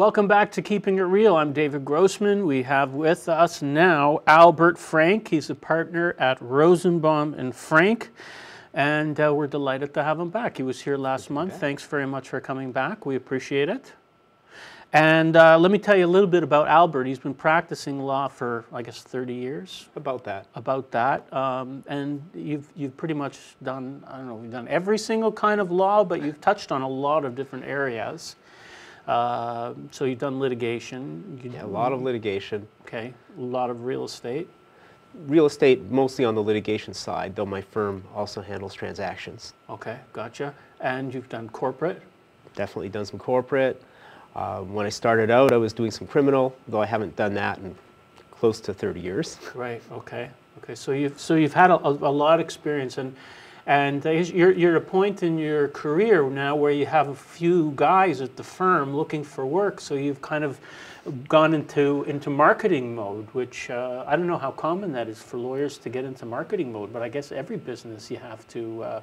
Welcome back to Keeping It Real. I'm David Grossman. We have with us now Albert Frank. He's a partner at Rosenbaum and Frank, and we're delighted to have him back. He was here last month. Thanks very much for coming back. We appreciate it. And let me tell you a little bit about Albert. He's been practicing law for, I guess, 30 years. About that. About that. And you've pretty much done, I don't know, you've done every single kind of law, but you've touched on a lot of different areas. So you've done litigation. Yeah, a lot of litigation. Okay, a lot of real estate. Real estate mostly on the litigation side, though my firm also handles transactions. Okay, gotcha. And you've done corporate? Definitely done some corporate. When I started out, I was doing some criminal, though I haven't done that in close to 30 years. Right. Okay. Okay. So you've had a lot of experience, and you're at a point in your career now where you have a few guys at the firm looking for work. So you've kind of gone into marketing mode, which I don't know how common that is for lawyers to get into marketing mode, but I guess every business you have to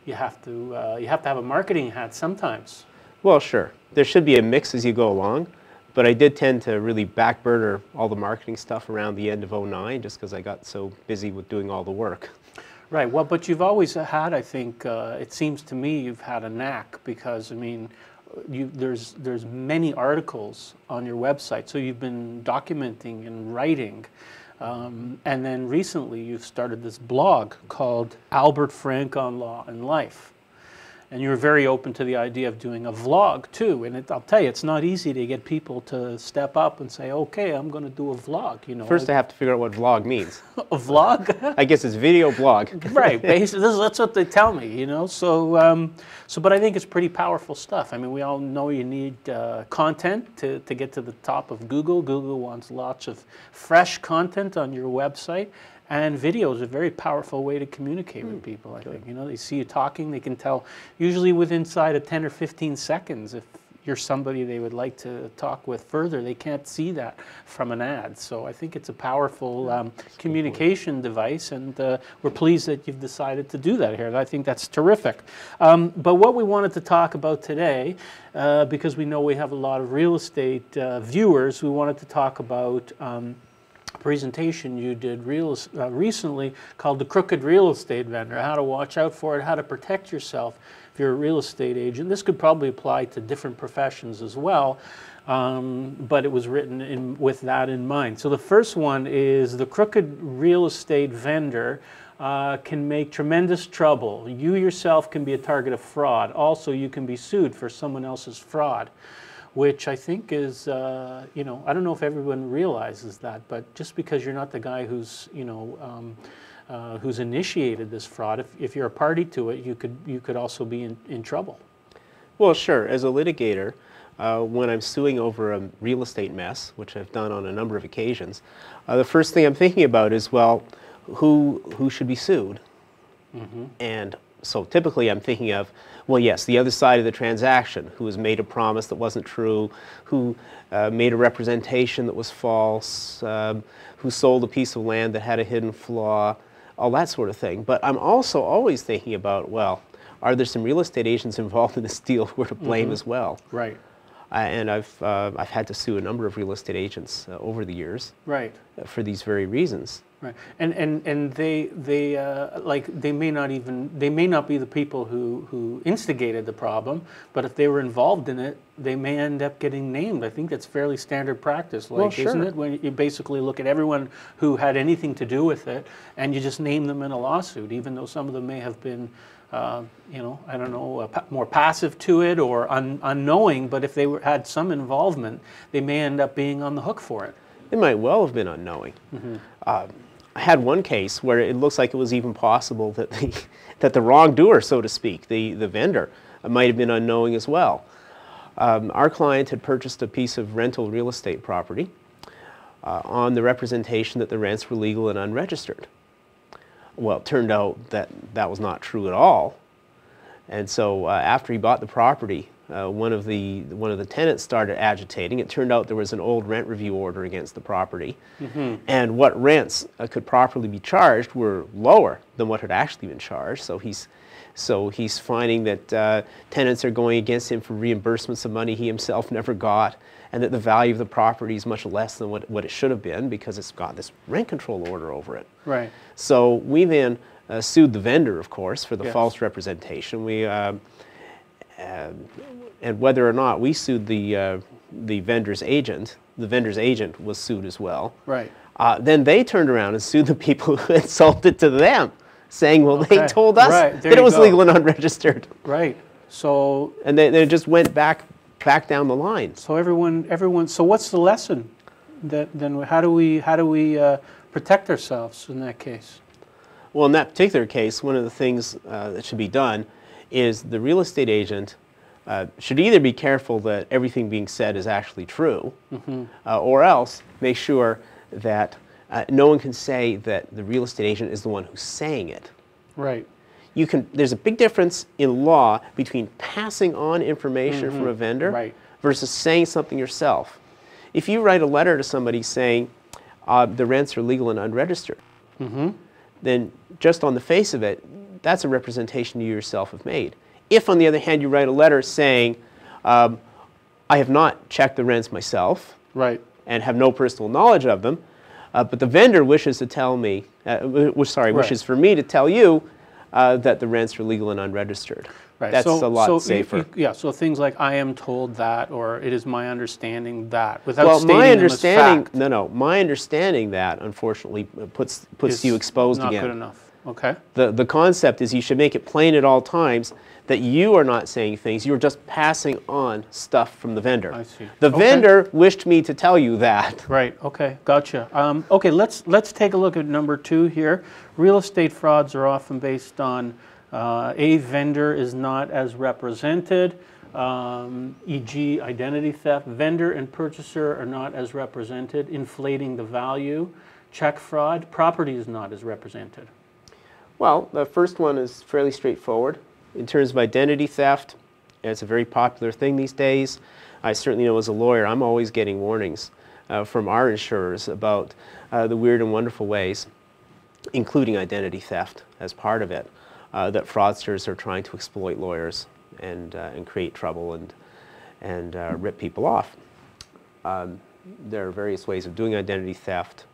have a marketing hat sometimes. Well, sure. There should be a mix as you go along, but I did tend to really backburner all the marketing stuff around the end of '09 just because I got so busy with doing all the work. Right. Well, but you've always had, I think, it seems to me you've had a knack because, I mean, there's many articles on your website, so you've been documenting and writing. And then recently you've started this blog called Albert Frank on Law and Life. And you're very open to the idea of doing a vlog too. And I'll tell you, it's not easy to get people to step up and say, okay, I'm going to do a vlog. You know, first I have to figure out what vlog means. A vlog? I guess it's video blog. Right. Basically, that's what they tell me, you know. So, but I think it's pretty powerful stuff. I mean, we all know you need content to get to the top of Google. Google wants lots of fresh content on your website. And video is a very powerful way to communicate with people, I think. You know, they see you talking, they can tell, usually within inside of 10 or 15 seconds, if you're somebody they would like to talk with further. They can't see that from an ad. So I think it's a powerful communication device, and we're pleased that you've decided to do that here. I think that's terrific. But what we wanted to talk about today, because we know we have a lot of real estate viewers, we wanted to talk about presentation you did recently called The Crooked Real Estate Vendor, how to watch out for it, how to protect yourself if you're a real estate agent. This could probably apply to different professions as well, but it was written with that in mind. So the first one is the crooked real estate vendor can make tremendous trouble. You yourself can be a target of fraud. Also, you can be sued for someone else's fraud, which I think is, you know, I don't know if everyone realizes that, but just because you're not the guy who's, you know, who's initiated this fraud, if you're a party to it, you could also be in trouble. Well, sure. As a litigator, when I'm suing over a real estate mess, which I've done on a number of occasions, the first thing I'm thinking about is, well, who should be sued? Mm-hmm. And so typically I'm thinking of, well, yes, the other side of the transaction, who has made a promise that wasn't true, who made a representation that was false, who sold a piece of land that had a hidden flaw, all that sort of thing. But I'm also always thinking about, well, are there some real estate agents involved in this deal who are to blame as well? Right. And I've had to sue a number of real estate agents over the years. Right. For these very reasons. Right, and they may not be the people who instigated the problem, but if they were involved in it, they may end up getting named. I think that's fairly standard practice, like, well, sure. Isn't it? When you basically look at everyone who had anything to do with it, and you just name them in a lawsuit, even though some of them may have been, you know, I don't know, more passive to it or unknowing. But if they had some involvement, they may end up being on the hook for it. They might well have been unknowing. Mm-hmm. I had one case where it looks like it was even possible that the wrongdoer, so to speak, the vendor, might have been unknowing as well. Our client had purchased a piece of rental real estate property on the representation that the rents were legal and unregistered. Well, it turned out that that was not true at all. And so after he bought the property, one of the tenants started agitating. It turned out there was an old rent review order against the property, and what rents could properly be charged were lower than what had actually been charged. So he's So he's finding that tenants are going against him for reimbursements of money he himself never got, and that the value of the property is much less than what it should have been because it's got this rent control order over it. Right. So we then sued the vendor, of course, for the Yes. false representation. And whether or not we sued the vendor's agent was sued as well. Right. Then they turned around and sued the people who had sold it to them, saying, well, Okay. they told us Right. There that it you was go. legal and unregistered. Right. So And they just went back down the line. so everyone. So what's the lesson? Then how do we protect ourselves in that case? Well, in that particular case, one of the things that should be done is the real estate agent should either be careful that everything being said is actually true, or else make sure that no one can say that the real estate agent is the one who's saying it. Right. There's a big difference in law between passing on information from a vendor Right. versus saying something yourself. If you write a letter to somebody saying the rents are legal and unregistered, then just on the face of it, that's a representation you yourself have made. If, on the other hand, you write a letter saying, I have not checked the rents myself Right. and have no personal knowledge of them, but the vendor wishes to tell me, wishes for me to tell you that the rents are legal and unregistered. Right. That's a lot safer. Yeah. So things like I am told that, or it is my understanding that, without Well, stating my them as understanding, fact, my understanding that, unfortunately, puts is you exposed not again. good enough. Okay. The concept is you should make it plain at all times that you are not saying things, you're just passing on stuff from the vendor. I see. The Okay. vendor wished me to tell you that. Right. Okay. Gotcha. Okay. Let's take a look at number 2 here. Real estate frauds are often based on a vendor is not as represented, e.g., identity theft. Vendor and purchaser are not as represented, inflating the value. Check fraud. Property is not as represented. Well, the first one is fairly straightforward. In terms of identity theft, it's a very popular thing these days. I certainly know as a lawyer, I'm always getting warnings from our insurers about the weird and wonderful ways, including identity theft as part of it, that fraudsters are trying to exploit lawyers and create trouble and rip people off. There are various ways of doing identity theft.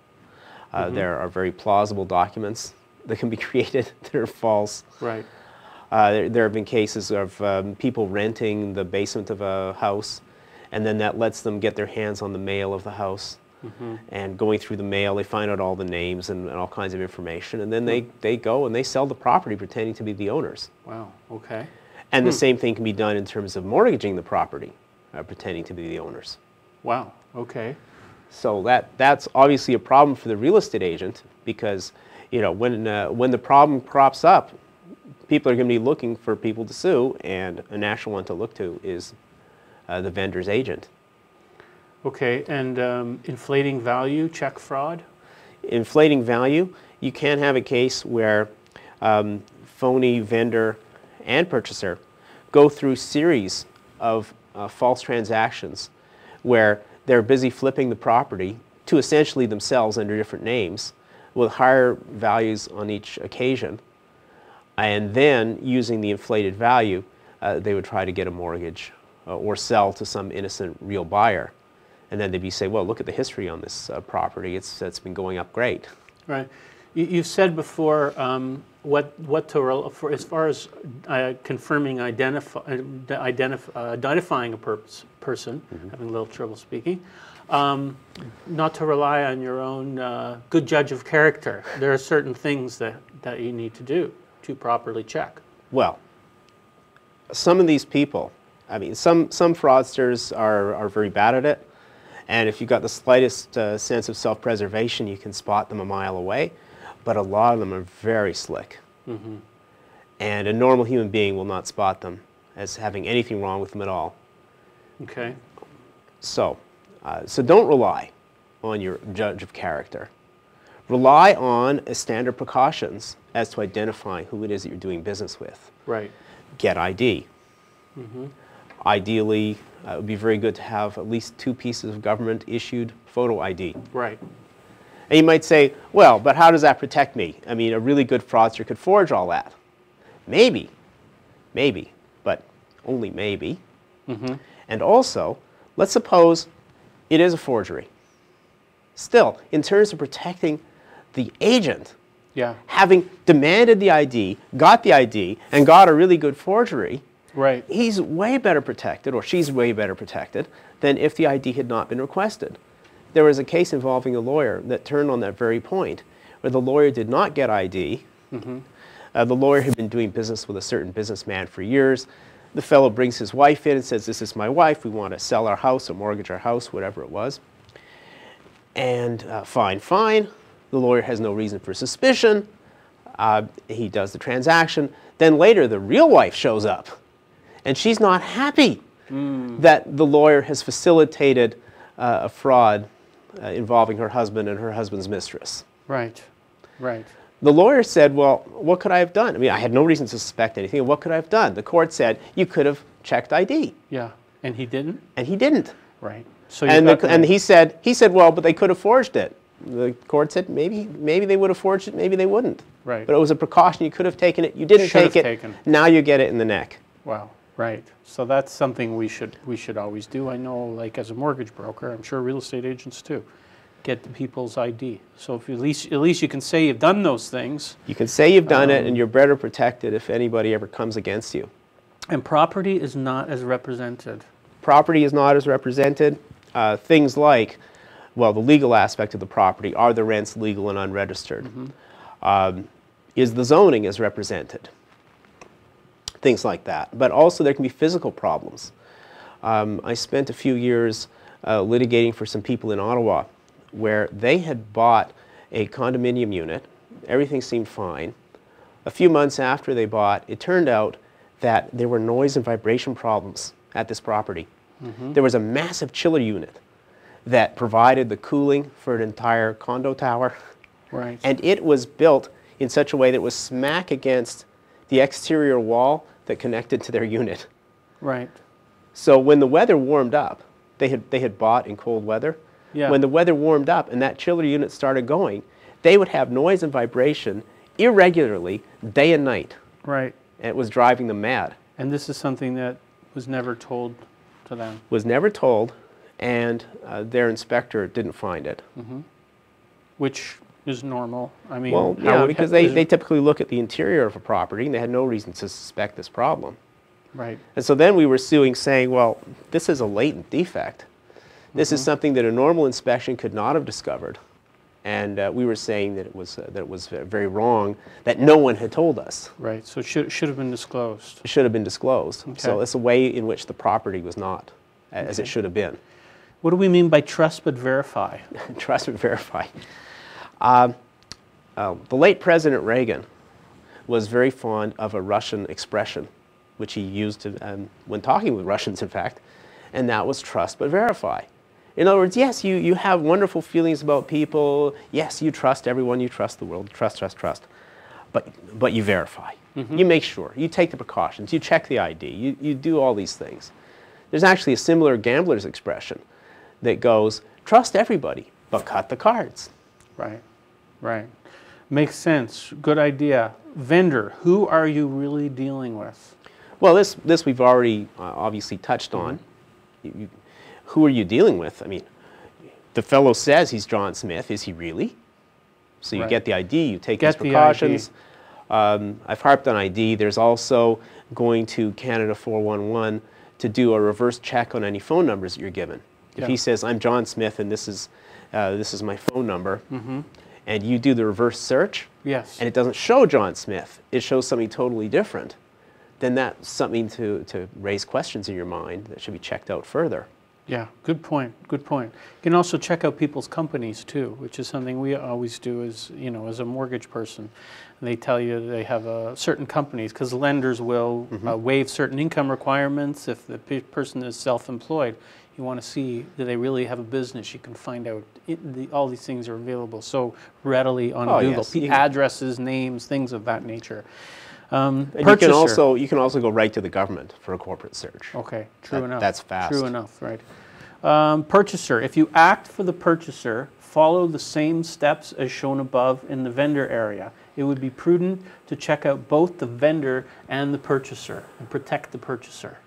There are very plausible documents that can be created that are false. Right. There have been cases of people renting the basement of a house, and then that lets them get their hands on the mail of the house. And going through the mail, they find out all the names and all kinds of information, and then they go and they sell the property pretending to be the owners. Wow. Okay. And the same thing can be done in terms of mortgaging the property, pretending to be the owners. Wow. Okay. So that's obviously a problem for the real estate agent because, you know, when the problem crops up, people are going to be looking for people to sue, and a natural one to look to is the vendor's agent. Okay. And inflating value, check fraud. Inflating value, you can have a case where phony vendor and purchaser go through series of false transactions where they're busy flipping the property to essentially themselves under different names with higher values on each occasion. And then, using the inflated value, they would try to get a mortgage or sell to some innocent real buyer. And then they'd say, well, look at the history on this property. It's been going up great. Right. You've said before what to for as far as confirming identifying a person. Having a little trouble speaking. Not to rely on your own good judge of character. There are certain things that you need to do to properly check. Well, some of these people, I mean, some fraudsters are very bad at it. And if you've got the slightest sense of self-preservation, you can spot them a mile away. But a lot of them are very slick. And a normal human being will not spot them as having anything wrong with them at all. Okay. So don't rely on your judge of character. Rely on standard precautions as to identifying who it is that you're doing business with. Right. Get ID. Ideally, it would be very good to have at least 2 pieces of government-issued photo ID. Right. And you might say, well, but how does that protect me? I mean, a really good fraudster could forge all that. Maybe, maybe, but only maybe. Mm-hmm. And also, let's suppose it is a forgery. Still, in terms of protecting the agent, Yeah. having demanded the ID, got the ID, and got a really good forgery, Right. he's way better protected, or she's way better protected, than if the ID had not been requested. There was a case involving a lawyer that turned on that very point, where the lawyer did not get ID. Mm-hmm. The lawyer had been doing business with a certain businessman for years. The fellow brings his wife in and says, "This is my wife, we want to sell our house or mortgage our house," whatever it was. And fine. The lawyer has no reason for suspicion. He does the transaction. Then later, the real wife shows up. And she's not happy that the lawyer has facilitated a fraud involving her husband and her husband's mistress. Right. Right. The lawyer said, "Well, what could I have done? I mean, I had no reason to suspect anything. What could I have done?" The court said, "You could have checked ID." Yeah. And he didn't? And he didn't. Right. So you And he said, "Well, but they could have forged it." The court said, maybe they would have forged it, maybe they wouldn't. Right. But it was a precaution. You could have taken it. You didn't Should have take it. taken. Now you get it in the neck. Wow. Right. So that's something we should always do. I know, like as a mortgage broker, I'm sure real estate agents too, get the people's ID. So if at least you can say you've done those things. You can say you've done it, and you're better protected if anybody ever comes against you. And property is not as represented. Property is not as represented. Things like, well, the legal aspect of the property, are the rents legal and unregistered? Mm-hmm. Is the zoning as represented? Things like that. But also there can be physical problems. I spent a few years litigating for some people in Ottawa where they had bought a condominium unit. Everything seemed fine. A few months after they bought, it turned out that there were noise and vibration problems at this property. Mm-hmm. There was a massive chiller unit that provided the cooling for an entire condo tower. Right. And it was built in such a way that it was smack against the exterior wall that connected to their unit. Right. So when the weather warmed up, they had bought in cold weather. Yeah. When the weather warmed up and that chiller unit started going, they would have noise and vibration irregularly day and night. Right. And it was driving them mad. And this is something that was never told to them. Was never told, and their inspector didn't find it. Mm-hmm. Which is normal. I mean, Well, yeah, because they typically look at the interior of a property, and they had no reason to suspect this problem. Right. And so then we were suing, saying, well, this is a latent defect. This is something that a normal inspection could not have discovered. And we were saying that it was very wrong, that no one had told us. Right. So it should have been disclosed. It should have been disclosed. Okay. So it's a way in which the property was not as it should have been. What do we mean by trust but verify? Trust but verify. The late President Reagan was very fond of a Russian expression, which he used when talking with Russians, in fact, and that was trust but verify. In other words, yes, you have wonderful feelings about people. Yes, you trust everyone. You trust the world. Trust. But you verify. Mm-hmm. You make sure. You take the precautions. You check the ID. You do all these things. There's actually a similar gambler's expression that goes, trust everybody, but cut the cards. Right. Right. Makes sense. Good idea. Vendor, who are you really dealing with? Well, this we've already obviously touched on. Who are you dealing with? I mean, the fellow says he's John Smith. Is he really? So you get the ID, you take his precautions. I've harped on ID. There's also going to Canada 411 to do a reverse check on any phone numbers that you're given. If he says, I'm John Smith and this is my phone number, and you do the reverse search, and it doesn't show John Smith, it shows something totally different, then that's something to raise questions in your mind that should be checked out further. Yeah, good point, good point. You can also check out people's companies too, which is something we always do as a mortgage person. And they tell you they have certain companies, because lenders will waive certain income requirements if the person is self-employed. You want to see, do they really have a business? You can find out. All these things are available so readily on Google. Yes. Addresses, names, things of that nature. And you can also go right to the government for a corporate search. Okay, true enough. That's fast. True enough, right. Purchaser. If you act for the purchaser, follow the same steps as shown above in the vendor area. It would be prudent to check out both the vendor and the purchaser and protect the purchaser.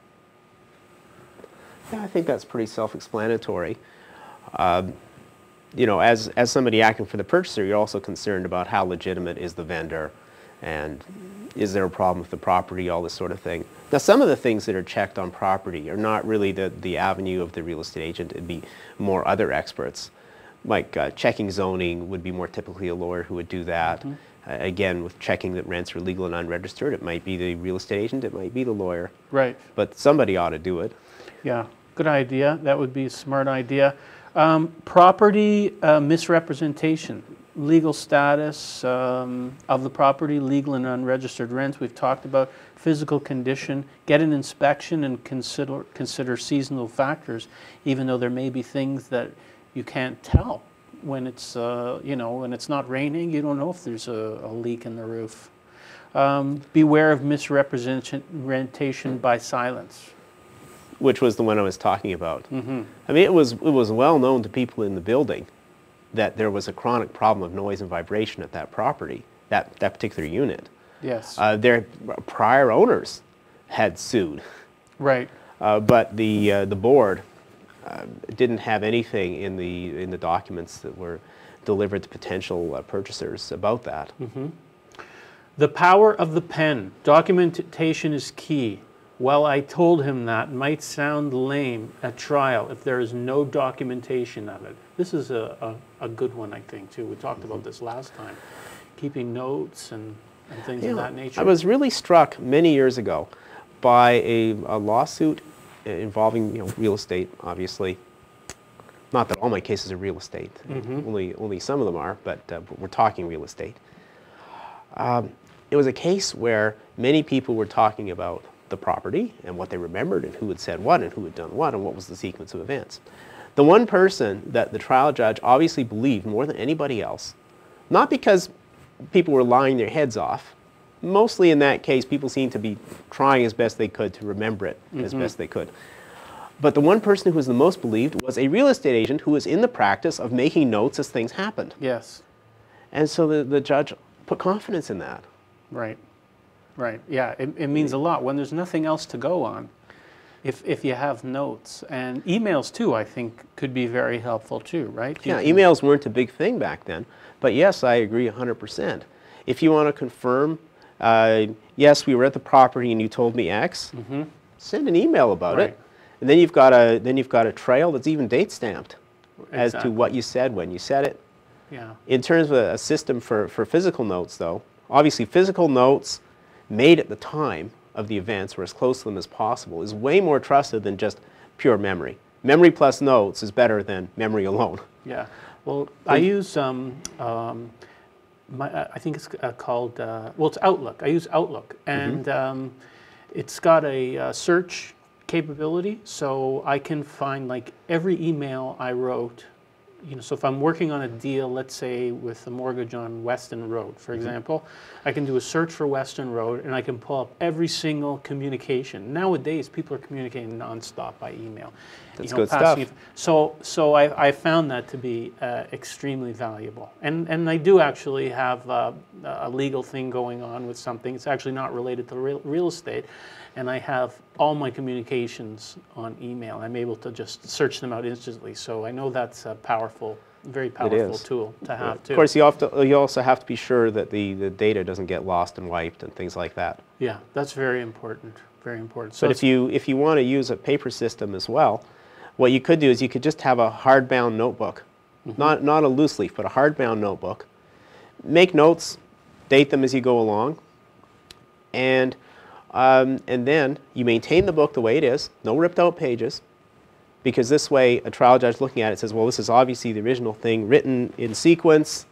Yeah, I think that's pretty self-explanatory. You know, as somebody acting for the purchaser, you're also concerned about how legitimate is the vendor and is there a problem with the property, all this sort of thing. Now, some of the things that are checked on property are not really the avenue of the real estate agent. It'd be more other experts. Like checking zoning would be more typically a lawyer who would do that. Again, with checking that rents are legal and unregistered, it might be the real estate agent, it might be the lawyer. Right. But somebody ought to do it. Yeah, good idea. That would be a smart idea. Property misrepresentation, legal status of the property, legal and unregistered rents. We've talked about physical condition. Get an inspection and consider seasonal factors, even though there may be things that you can't tell when it's you know, when it's not raining. You don't know if there's a leak in the roof. Beware of misrepresentation by silence, which was the one I was talking about. I mean, it was well known to people in the building that there was a chronic problem of noise and vibration at that property, that particular unit. Yes. Their prior owners had sued. Right. But the board didn't have anything in the documents that were delivered to potential purchasers about that. The power of the pen. Documentation is key. Well, I told him that might sound lame at trial if there is no documentation of it. This is a good one, I think, too. We talked about this last time. Keeping notes and things of that nature. I was really struck many years ago by a lawsuit involving, you know, real estate, obviously. Not that all my cases are real estate. Only some of them are, but we're talking real estate. It was a case where many people were talking about the property and what they remembered and who had said what and who had done what and what was the sequence of events. The one person that the trial judge obviously believed more than anybody else, not because people were lying their heads off, mostly in that case people seemed to be trying as best they could to remember it as best they could. But the one person who was the most believed was a real estate agent who was in the practice of making notes as things happened. Yes. And so the judge put confidence in that. Right. Right. Yeah, it means a lot when there's nothing else to go on. If you have notes, and emails too, I think could be very helpful too, right? Yeah, emails weren't a big thing back then, but yes, I agree 100%. If you want to confirm, yes, we were at the property and you told me X, send an email about it, and then you've got a trail that's even date stamped as to what you said when you said it. Yeah. In terms of a system for physical notes, though, obviously physical notes made at the time of the events, or as close to them as possible, is way more trusted than just pure memory. Memory plus notes is better than memory alone. Yeah. Well, I use I think it's called well, it's Outlook. I use Outlook, and it's got a search capability, so I can find like every email I wrote. You know, so if I'm working on a deal, let's say with a mortgage on Weston Road, for example, I can do a search for Weston Road and I can pull up every single communication. Nowadays, people are communicating nonstop by email. That's good stuff. So I found that to be extremely valuable. And I do actually have a legal thing going on with something. It's actually not related to real estate. And I have all my communications on email. I'm able to just search them out instantly. So I know that's a powerful, very powerful tool to have too. Of course, you also have to be sure that the data doesn't get lost and wiped and things like that. Yeah, that's very important. Very important. So but if you want to use a paper system as well, what you could do is you could just have a hardbound notebook, not a loose leaf, but a hardbound notebook. Make notes, date them as you go along, and then you maintain the book the way it is, no ripped out pages, because this way a trial judge looking at it says, well, this is obviously the original thing written in sequence.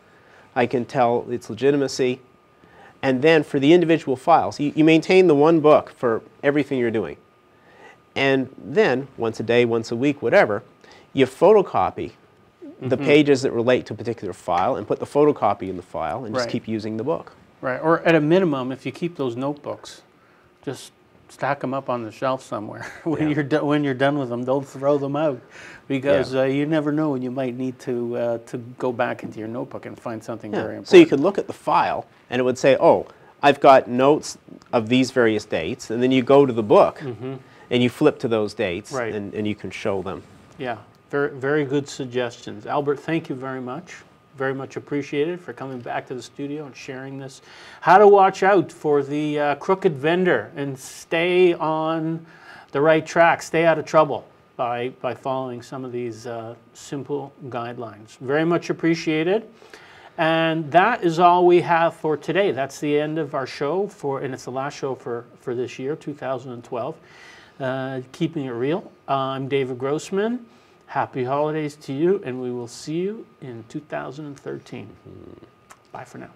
I can tell its legitimacy. And then for the individual files, you maintain the one book for everything you're doing. And then, once a day, once a week, whatever, you photocopy the pages that relate to a particular file and put the photocopy in the file and just keep using the book. Right, or at a minimum, if you keep those notebooks, just stack them up on the shelf somewhere. When you're done with them, don't throw them out, because you never know when you might need to go back into your notebook and find something very important. So you could look at the file, and it would say, oh, I've got notes of these various dates, and then you go to the book, and you flip to those dates, and you can show them. Yeah, very, very good suggestions. Albert, thank you very much. Very much appreciated for coming back to the studio and sharing this. How to watch out for the crooked vendor and stay on the right track, stay out of trouble by following some of these simple guidelines. Very much appreciated. And that is all we have for today. That's the end of our show, and it's the last show for this year, 2012. Keeping it real. I'm David Grossman. Happy holidays to you, and we will see you in 2013. Bye for now.